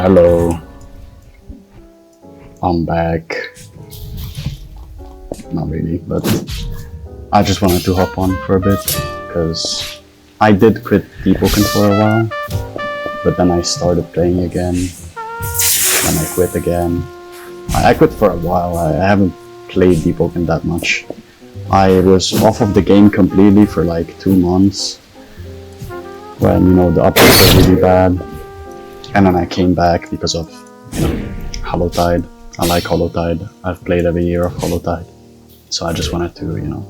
Hello, I'm back. Not really, but I just wanted to hop on for a bit because I did quit Deepwoken for a while, but then I started playing again, and I quit again. I quit for a while. I haven't played Deepwoken that much. I was off of the game completely for like 2 months when, you know, the updates were really bad, and then I came back because of, you know, Holotide. I like Holotide. I've played every year of Holotide, so I just wanted to, you know,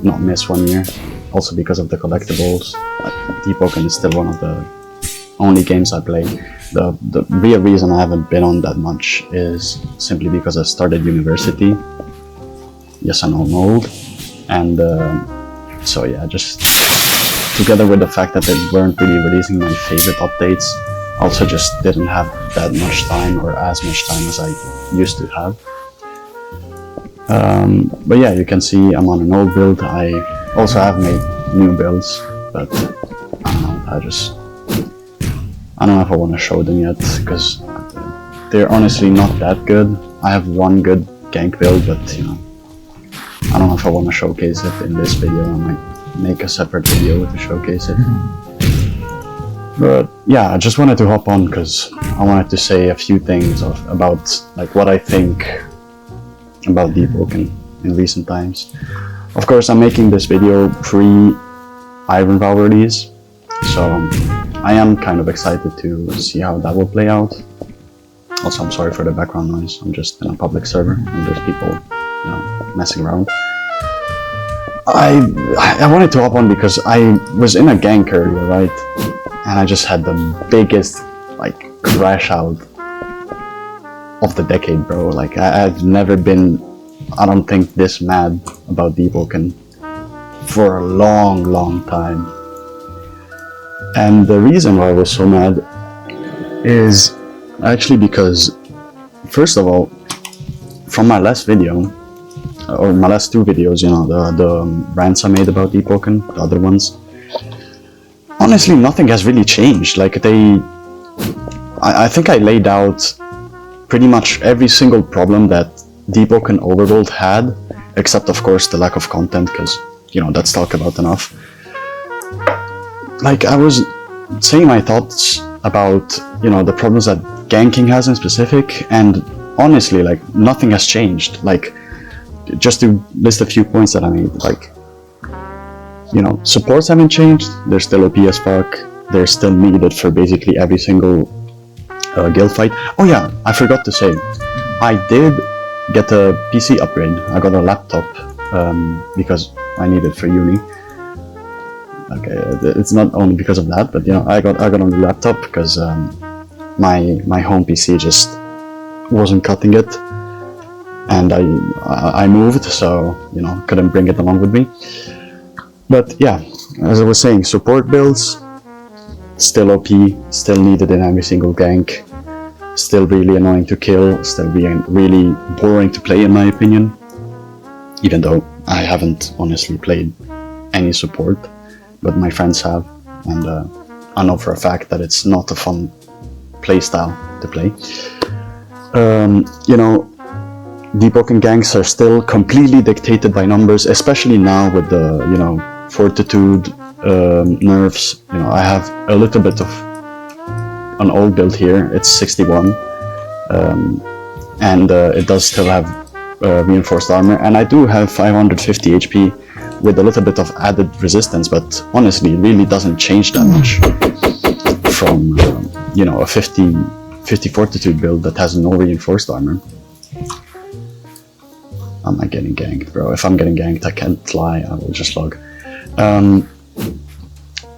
not miss 1 year. Also because of the collectibles. Like, Deepwoken is still one of the only games I play. The real reason I haven't been on that much is simply because I started university. Yes, I know I'm old, and so yeah, just together with the fact that they weren't really releasing my favorite updates, I also just didn't have that much time, or as much time as I used to have. But yeah, you can see I'm on an old build. I also have made new builds, but I don't know, I don't know if I want to show them yet, because they're honestly not that good. I have one good gank build, but you know, I don't know if I want to showcase it in this video. I might make a separate video to showcase it. But yeah, I just wanted to hop on because I wanted to say a few things about like what I think about Deepwoken in recent times. Of course, I'm making this video pre-Iron Vow release, so I am kind of excited to see how that will play out. Also, I'm sorry for the background noise. I'm just in a public server and there's people, you know, messing around. I wanted to hop on because I was in a gank earlier, right? And I just had the biggest like crash out of the decade, bro. Like I've never been, I don't think, this mad about Deepwoken for a long time. And the reason why I was so mad is actually because, first of all, from my last video, or my last 2 videos, you know, the rants I made about Deepwoken, the other ones, honestly nothing has really changed. Like I think I laid out pretty much every single problem that Deepwoken Overworld had, except of course the lack of content, because, you know, that's talked about enough. Like, I was saying my thoughts about, you know, the problems that ganking has in specific, and honestly, like, nothing has changed. Like, just to list a few points that I made, like, you know, supports haven't changed. They're still OP as fuck. They're still needed for basically every single guild fight. Oh yeah, I forgot to say, I did get a PC upgrade. I got a laptop because I need it for uni. Okay, it's not only because of that, but you know, I got a new laptop because my home PC just wasn't cutting it, and I moved, so you know, couldn't bring it along with me. But yeah, as I was saying, support builds still OP, still needed in every single gank, still really annoying to kill, still being really boring to play in my opinion, even though I haven't honestly played any support, but my friends have, and I know for a fact that it's not a fun playstyle to play. You know, Deepwoken ganks are still completely dictated by numbers, especially now with the, you know, fortitude nerfs. You know, I have a little bit of an old build here. It's 61, and it does still have reinforced armor, and I do have 550 HP with a little bit of added resistance, but honestly, it really doesn't change that much from, you know, a 50 fortitude build that has no reinforced armor. I'm not getting ganked, bro. If I'm getting ganked, I can't lie, I will just log.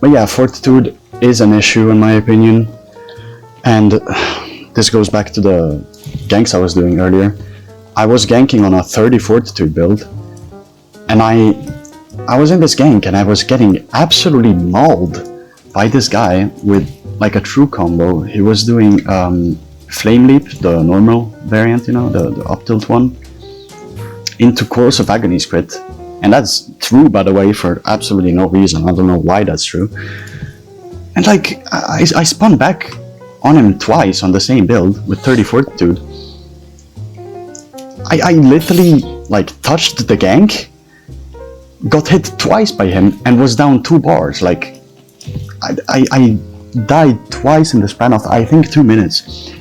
But yeah, fortitude is an issue in my opinion, and this goes back to the ganks I was doing earlier. I was ganking on a 30 fortitude build, and I was in this gank and I was getting absolutely mauled by this guy with like a true combo. He was doing flame leap, the normal variant, you know, the up tilt one, into Corrosive Agony's crit, and that's true, by the way, for absolutely no reason. I don't know why that's true. And like, I spun back on him twice on the same build with 30 fortitude. I literally like touched the gank, got hit twice by him, and was down 2 bars. Like I died twice in the span of I think 2 minutes,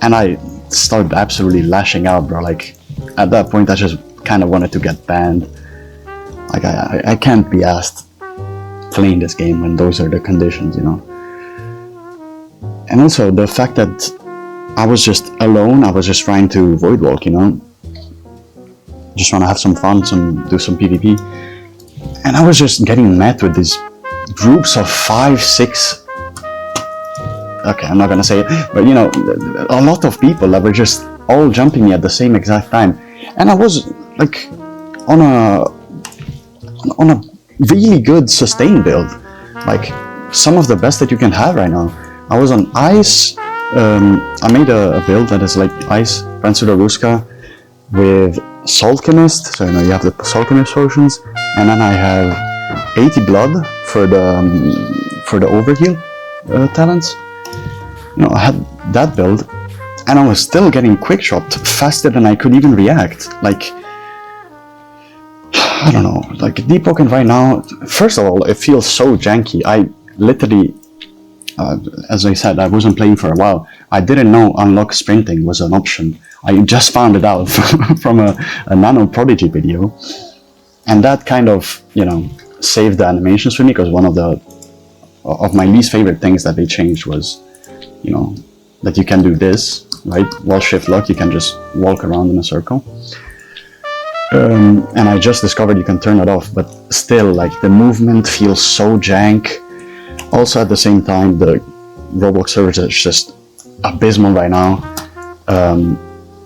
and I started absolutely lashing out, bro. Like at that point I just kind of wanted to get banned. Like I can't be asked playing this game when those are the conditions, you know. And also the fact that I was just alone, I was just trying to void walk, you know, just want to have some fun, do some PvP, and I was just getting met with these groups of 5, 6. Okay, I'm not gonna say it, but you know, a lot of people that were just all jumping me at the same exact time, and I was like on a really good sustain build, like some of the best that you can have right now. I was on ice. I made a build that is like ice, Panzer Ruska, with Saltchemist, so you know you have the Saltchemist potions, and then I have 80 blood for the overheal talents. You know, I had that build, and I was still getting quick shopped faster than I could even react. Like, I don't know, like Deepwoken right now, first of all, it feels so janky. I literally, as I said, I wasn't playing for a while. I didn't know unlock sprinting was an option. I just found it out from a Nano Prodigy video, and that kind of, you know, saved the animations for me, because one of my least favorite things that they changed was, you know, that you can do this, right? While shift lock, you can just walk around in a circle. And I just discovered you can turn it off, but still, like, the movement feels so jank. Also, at the same time, the Roblox servers is just abysmal right now.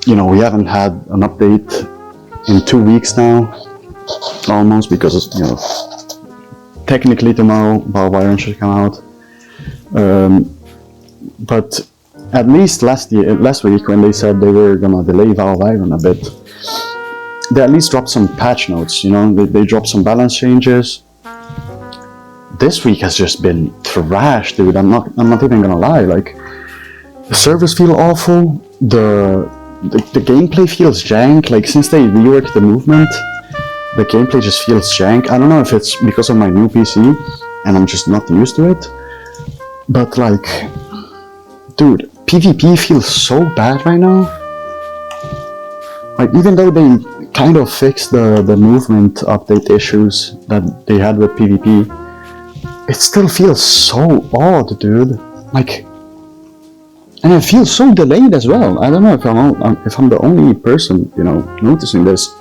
You know, we haven't had an update in 2 weeks now, almost, because, you know, technically tomorrow Iron should come out. But at least last week, when they said they were gonna delay Valve Iron a bit, they at least dropped some patch notes, you know, they dropped some balance changes. This week has just been trash, dude. I'm not even gonna lie. Like, the servers feel awful, the gameplay feels jank. Like, since they reworked the movement, the gameplay just feels jank. I don't know if it's because of my new PC and I'm just not used to it, but like, dude, PvP feels so bad right now. Like, even though they kind of fixed the movement update issues that they had with PvP, it still feels so odd, dude. Like, and it feels so delayed as well. I don't know if I'm the only person, you know, noticing this,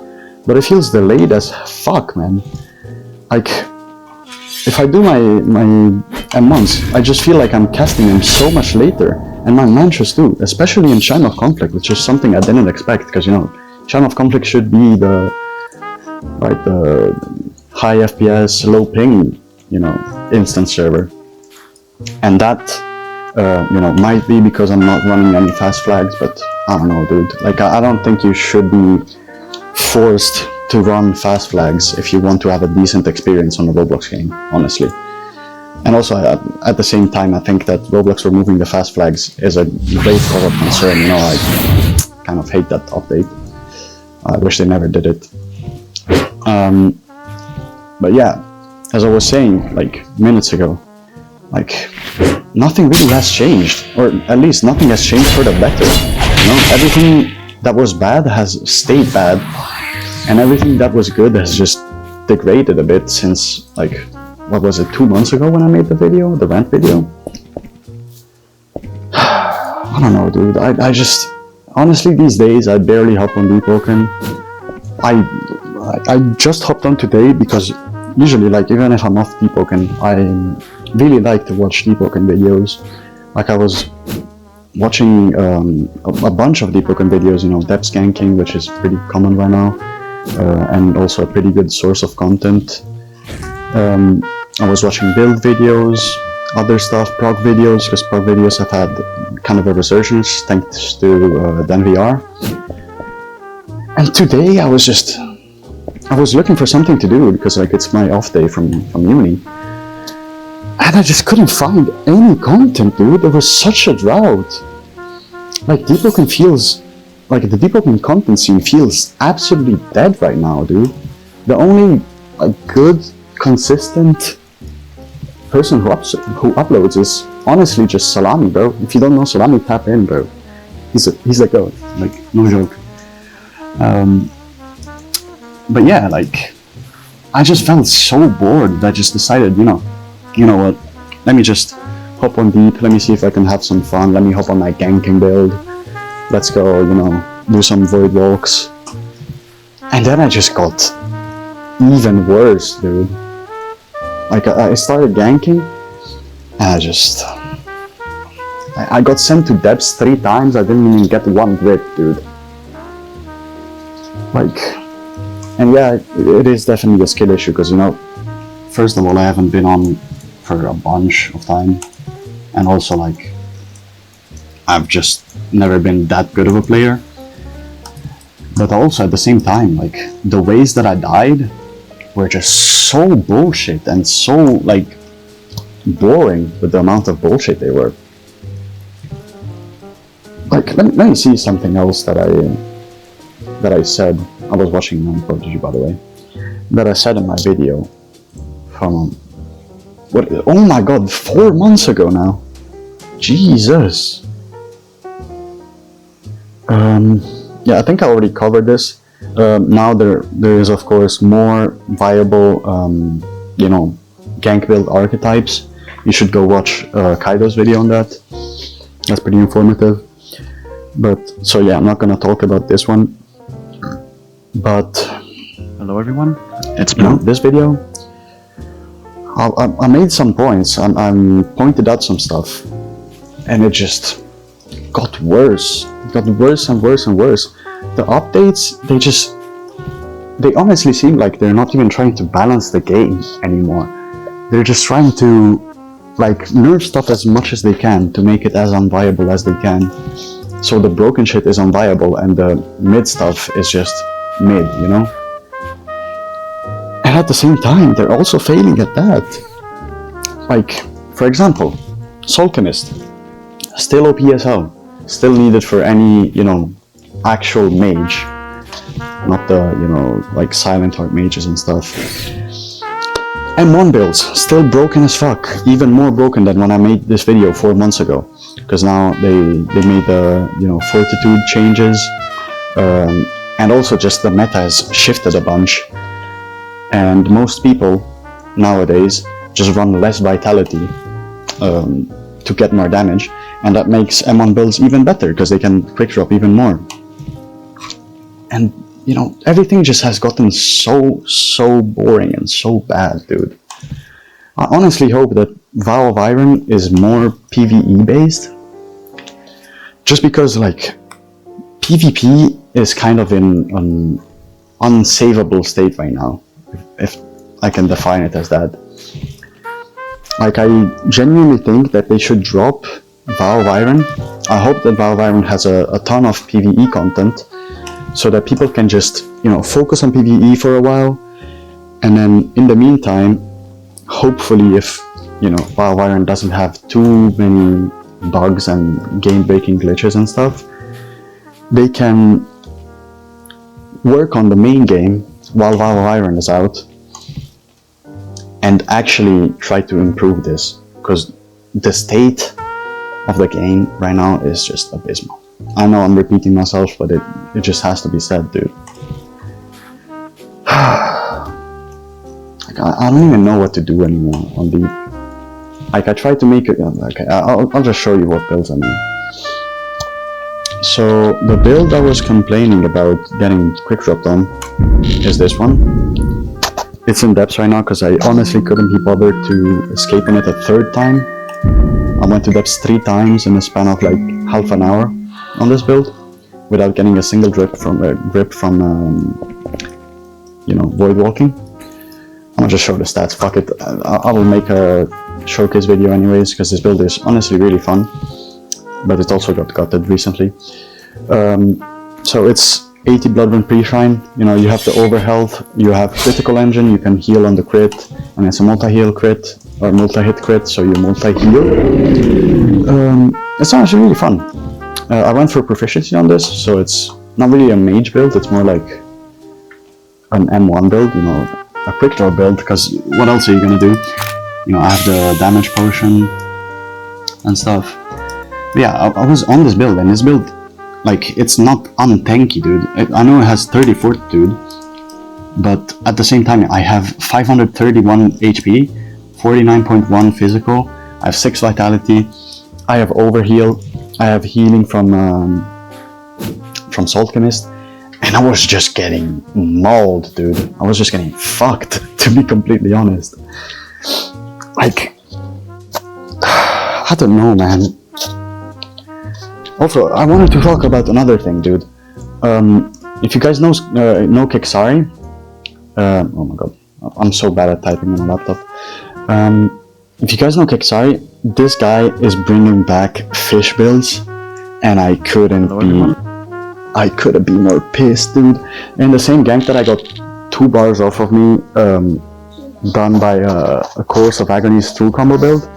but it feels delayed as fuck, man. Like, if I do my M1s, I just feel like I'm casting them so much later, and my mantras too, especially in Chime of Conflict, which is something I didn't expect, because, you know, Chime of Conflict should be the high FPS, low ping, you know, instance server, and that you know, might be because I'm not running any fast flags, but I don't know, dude. Like, I don't think you should be forced to run fast flags if you want to have a decent experience on a Roblox game, honestly. And also, at the same time, I think that Roblox removing the fast flags is a great cause of concern. You know, I kind of hate that update. I wish they never did it. But yeah, as I was saying, like, minutes ago, like, nothing really has changed, or at least nothing has changed for the better. You know, everything that was bad has stayed bad, and everything that was good has just degraded a bit since, like, what was it, 2 months ago when I made the video, the rant video? I don't know, dude. I just, honestly, these days I barely hop on Deepwoken. I just hopped on today because usually, like, even if I'm off Deepwoken, I really like to watch Deepwoken videos. Like, I was watching a bunch of Deepwoken videos, you know, depth ganking, which is pretty common right now, and also a pretty good source of content. I was watching build videos, other stuff, prog videos, because prog videos have had kind of a resurgence thanks to theyre. And today I was looking for something to do, because, like, it's my off day from uni. And I just couldn't find any content, dude. There was such a drought. Like, Deepwoken feels... Like, the Deepwoken content scene feels absolutely dead right now, dude. The only, like, good, consistent person who uploads is honestly just Salami, bro. If you don't know Salami, tap in, bro. He's a goat. Like, no joke. But yeah, like, I just felt so bored that I just decided, you know what, let me just hop on Deep, let me see if I can have some fun, let me hop on my ganking build, let's go, you know, do some void walks. And then I just got even worse, dude. Like, I started ganking, and I got sent to depths 3 times, I didn't even get 1 grip, dude. Like, and yeah, it is definitely a skill issue, because, you know, first of all, I haven't been on for a bunch of time, and also, like, I've just never been that good of a player. But also, at the same time, like, the ways that I died were just so bullshit, and so, like, boring with the amount of bullshit they were. Like, let me see something else that I said. I was watching Prodigy, by the way, that I said in my video from, what, oh my god, 4 months ago now. Jesus. Yeah, I think I already covered this. Now there is, of course, more viable, you know, gank build archetypes. You should go watch Kaido's video on that. That's pretty informative. But, so yeah, I'm not gonna talk about this one. But, hello everyone, it's me. This video, I made some points, I pointed out some stuff, and it just got worse. It got worse and worse and worse. The updates, they honestly seem like they're not even trying to balance the game anymore. They're just trying to, like, nerf stuff as much as they can to make it as unviable as they can. So the broken shit is unviable, and the mid stuff is just mid, you know? And at the same time, they're also failing at that. Like, for example, Soulchemist, still OPSL, still needed for any, you know, actual mage, not the, you know, like silent heart mages and stuff. M1 builds, still broken as fuck, even more broken than when I made this video 4 months ago, because now they made the, you know, fortitude changes, and also just the meta has shifted a bunch, and most people nowadays just run less vitality to get more damage, and that makes M1 builds even better because they can quick drop even more. And, you know, everything just has gotten so boring and so bad, dude. I honestly hope that Vow of Iron is more PvE based, just because, like, PvP is kind of in an unsavable state right now, if I can define it as that. Like, I genuinely think that they should drop Vow of Iron. I hope that Vow of Iron has a ton of PvE content, so that people can just, you know, focus on PvE for a while, and then in the meantime, hopefully, if, you know, Vow of Iron doesn't have too many bugs and game-breaking glitches and stuff, they can work on the main game while Vow of Iron is out, and actually try to improve this, because the state of the game right now is just abysmal. I know I'm repeating myself, but it just has to be said, dude. Like, I don't even know what to do anymore on the... Like, I tried to make it... Okay, I'll just show you what builds I mean. So, the build I was complaining about getting quick dropped on is this one. It's in depths right now because I honestly couldn't be bothered to escape in it a 3rd time. I went to depths 3 times in the span of like half an hour on this build without getting a single grip from you know, void walking. I'm gonna just show the stats, fuck it. I will make a showcase video anyways, because this build is honestly really fun, but it also got gutted recently. So it's 80 Bloodwind pre-shrine, you know, you have the overhealth, you have critical engine, you can heal on the crit, and it's a multi-heal crit, or multi-hit crit, so you multi-heal. It's actually really fun. I went for proficiency on this, so it's not really a mage build, it's more like an M1 build, you know, a quick draw build, because what else are you gonna do? You know, I have the damage potion and stuff. But yeah, I was on this build, and this build, like, it's not untanky, dude. I know it has 30 fortitude, but at the same time I have 531 HP, 49.1 physical, I have 6 vitality, I have overheal, I have healing from Salt Chemist, and I was just getting mauled, dude. I was just getting fucked, to be completely honest. Like, I don't know, man. Also, I wanted to talk about another thing, dude. If you guys know Kexari, oh my god, I'm so bad at typing on a laptop. If you guys know Kexari, this guy is bringing back fish builds, and I couldn't be more pissed, dude. In the same gank that I got 2 bars off of me, done by a Course of Agony's through combo build,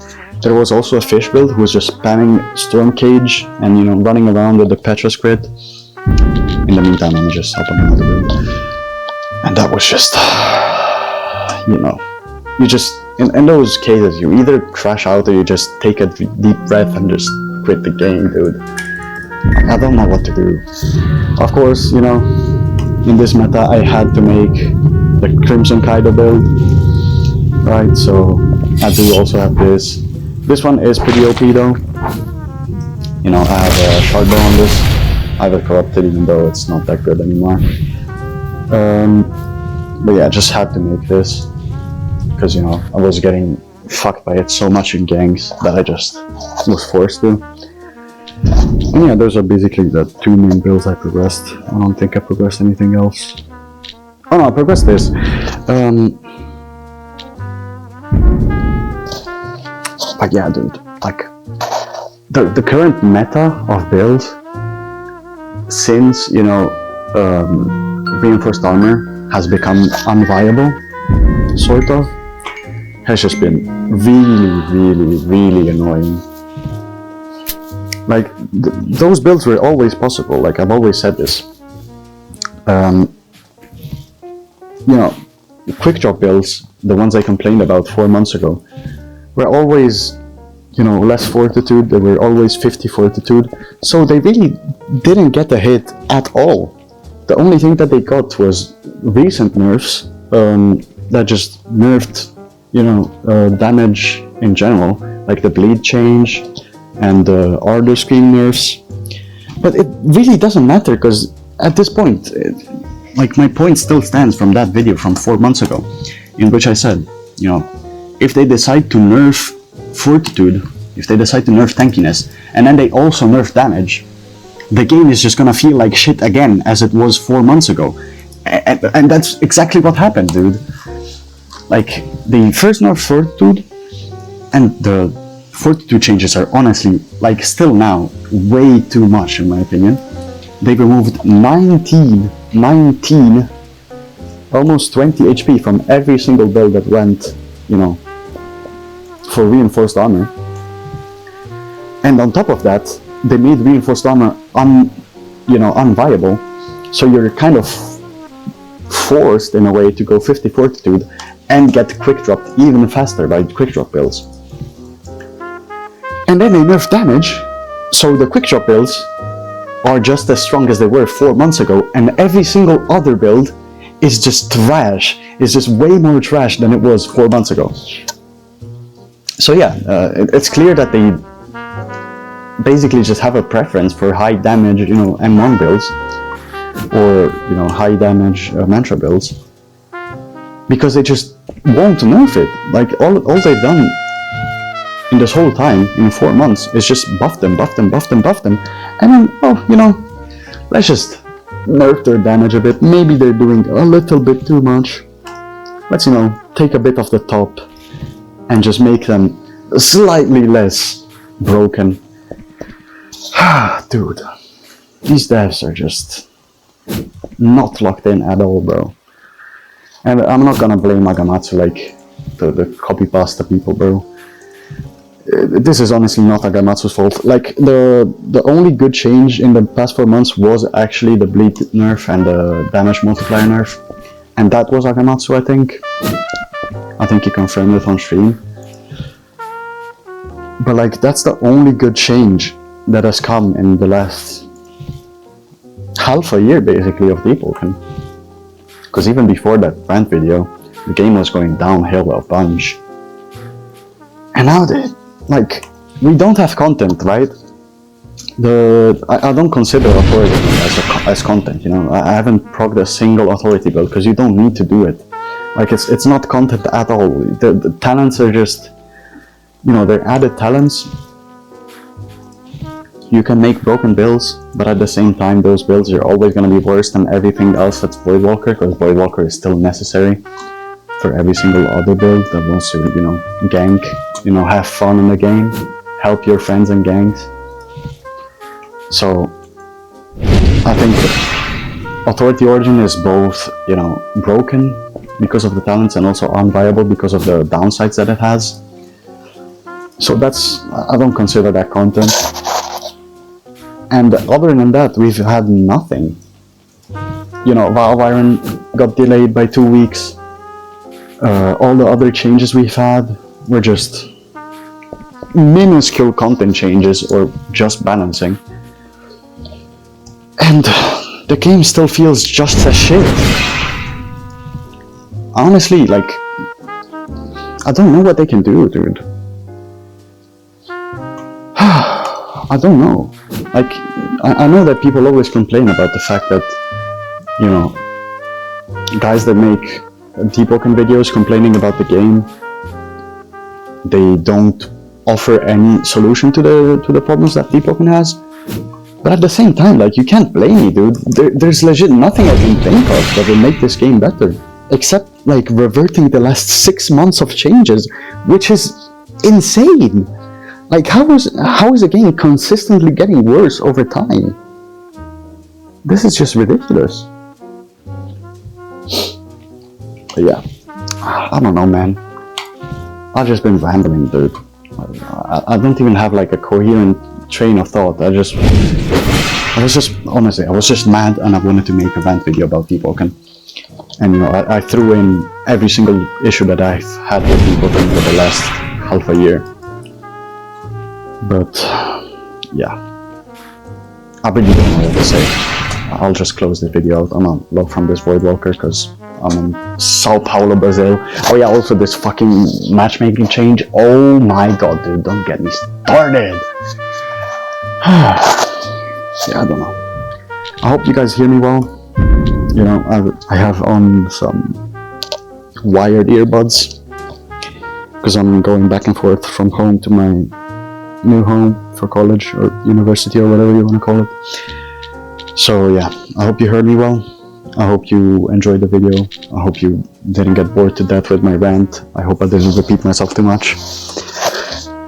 there was also a fish build who was just spamming Storm Cage and, you know, running around with the Petra's crit. In the meantime, I'm just helping another build. And that was just, you know, you just, in those cases, you either crash out or you just take a deep breath and just quit the game, dude. I don't know what to do. Of course, you know, in this meta I had to make the Crimson Kaido build, right? So I do also have this. This one is pretty OP though. You know, I have a shard bow on this. I have it corrupted even though it's not that good anymore. But yeah, I just had to make this because, you know, I was getting fucked by it so much in ganks that I just was forced to. And yeah, those are basically the 2 main builds I progressed. I don't think I progressed anything else. Oh no, I progressed this. But yeah, dude, like, the current meta of builds, since, you know, reinforced armor has become unviable, sort of, has just been really annoying. Like, those builds were always possible, like, I've always said this. You know, quick drop builds, the ones I complained about 4 months ago, were always, you know, less fortitude, they were always 50 fortitude, so they really didn't get a hit at all. The only thing that they got was recent nerfs, that just nerfed, you know, damage in general, like the bleed change, and the Ardor Scream nerfs. But it really doesn't matter, because at this point, like, my point still stands from that video from 4 months ago, in which I said, you know, if they decide to nerf fortitude, if they decide to nerf tankiness, and then they also nerf damage, the game is just gonna feel like shit again, as it was 4 months ago. And that's exactly what happened, dude. Like, the first nerf fortitude, and the fortitude changes are honestly, like, still now, way too much in my opinion. They removed 19, almost 20 HP from every single build that went, you know, for reinforced armor. And on top of that, they made reinforced armor unviable, so you're kind of forced in a way to go 50 fortitude and get quick dropped even faster by quick drop builds. And then they nerf damage, so the quick drop builds are just as strong as they were 4 months ago, and every single other build is just trash. It's just way more trash than it was 4 months ago. So yeah, it's clear that they basically just have a preference for high damage, you know, M1 builds, or, you know, high damage mantra builds, because they just won't nerf it. Like, all they've done in this whole time, in 4 months, is just buff them, and then, oh, you know, let's just nerf their damage a bit. Maybe they're doing a little bit too much. Let's, you know, take a bit off the top and just make them slightly less broken. Dude, these devs are just not locked in at all, bro. And I'm not gonna blame Nagamatsu, like, the copy pasta people, bro. This is honestly not Agamatsu's fault. Like, the only good change in the past 4 months was actually the bleed nerf and the damage multiplier nerf. And that was Agamatsu, I think. I think he confirmed it on stream. But like, that's the only good change that has come in the last half a year, basically, of Deepwoken. Because even before that rant video, the game was going downhill a bunch. And now like, we don't have content, right? I don't consider authority as content, you know. I haven't progged a single authority build because you don't need to do it. Like, it's not content at all. The talents are just, you know, they're added talents. You can make broken builds, but at the same time, those builds are always going to be worse than everything else that's Voidwalker, because Voidwalker is still necessary for every single other build that wants to, you know, gank, you know, have fun in the game, help your friends and ganks. So, I think Authority Origin is both, you know, broken because of the talents and also unviable because of the downsides that it has. So that's, I don't consider that content. And other than that, we've had nothing. You know, Valve Iron got delayed by 2 weeks. All the other changes we've had were just minuscule content changes or just balancing. And the game still feels just as shit. Honestly, like, I don't know what they can do, dude. I don't know. Like, I know that people always complain about the fact that, you know, guys that make Deepwoken videos complaining about the game, they don't offer any solution to the problems that Deepwoken has. But at the same time, like, you can't blame me, dude. There's legit nothing I can think of that will make this game better, except like reverting the last 6 months of changes, which is insane. Like, how is a game consistently getting worse over time? This is just ridiculous. But yeah, I don't know, man. I've just been rambling, dude. I don't even have like a coherent train of thought. I was just mad and I wanted to make a rant video about Deepwoken. And you know, I threw in every single issue that I've had with Deepwoken for the last half a year. But yeah, I really don't know what to say. I'll just close the video out. I'm gonna log from this Voidwalker because I'm in Sao Paulo, Brazil. Oh yeah, also this fucking matchmaking change. Oh my god, dude, don't get me started. Yeah, I don't know. I hope you guys hear me well. You know, I have on some wired earbuds because I'm going back and forth from home to my new home for college or university or whatever you want to call it. So yeah, I hope you heard me well. I hope you enjoyed the video. I hope you didn't get bored to death with my rant. I hope I didn't repeat myself too much.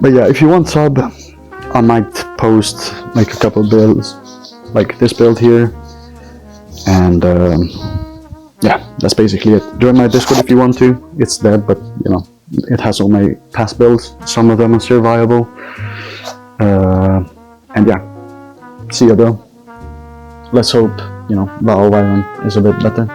But yeah, if you want sub, I might post like a couple builds, like this build here. And yeah, that's basically it. Join my Discord if you want to. It's dead, but you know, it has all my past builds. Some of them are still viable. And yeah, see you though. Let's hope, you know, Valve Iron is a bit better.